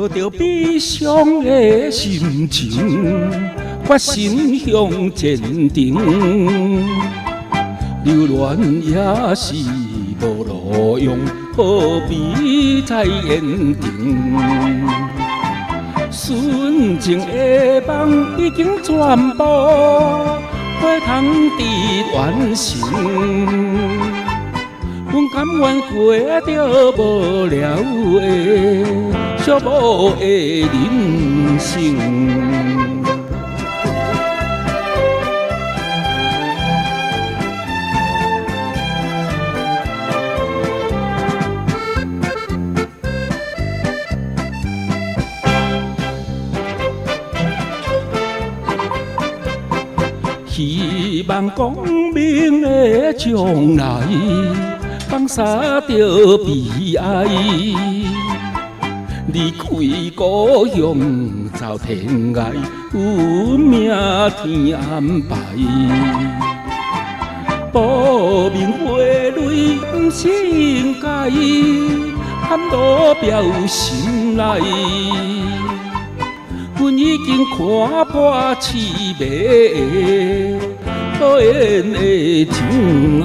抱着悲伤的心情，决心向前程。留恋也是无路用，何必再言定？纯情的梦已经全部花通伫完成。阮甘愿过着无聊的、寂寞的人生。希望光明的将来，放下着悲哀，离开故乡走天涯，运命天安排。无名花蕊不是应该，含落表心内。阮已经看破痴迷可缘的情爱，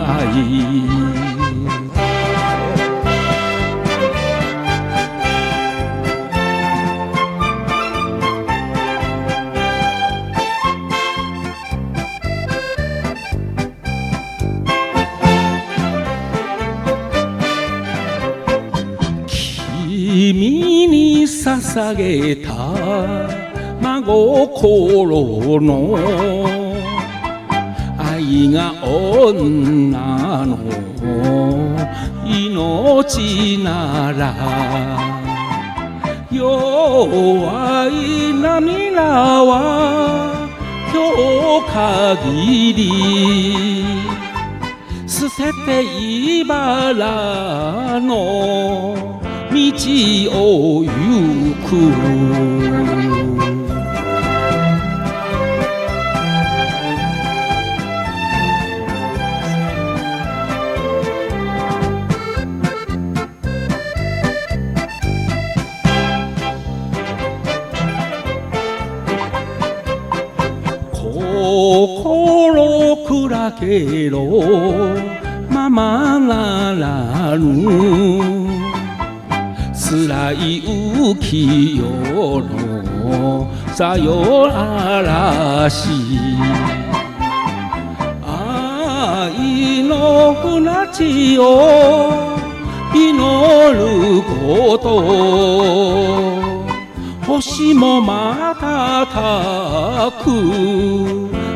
君に捧げた真心の愛が女の命なら、弱い涙は今日限り、捨てて茨の道を行く。心砕けろままならぬ、辛い浮世のさよ嵐、愛の船地を祈ること、星も瞬く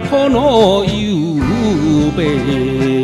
この夕べ。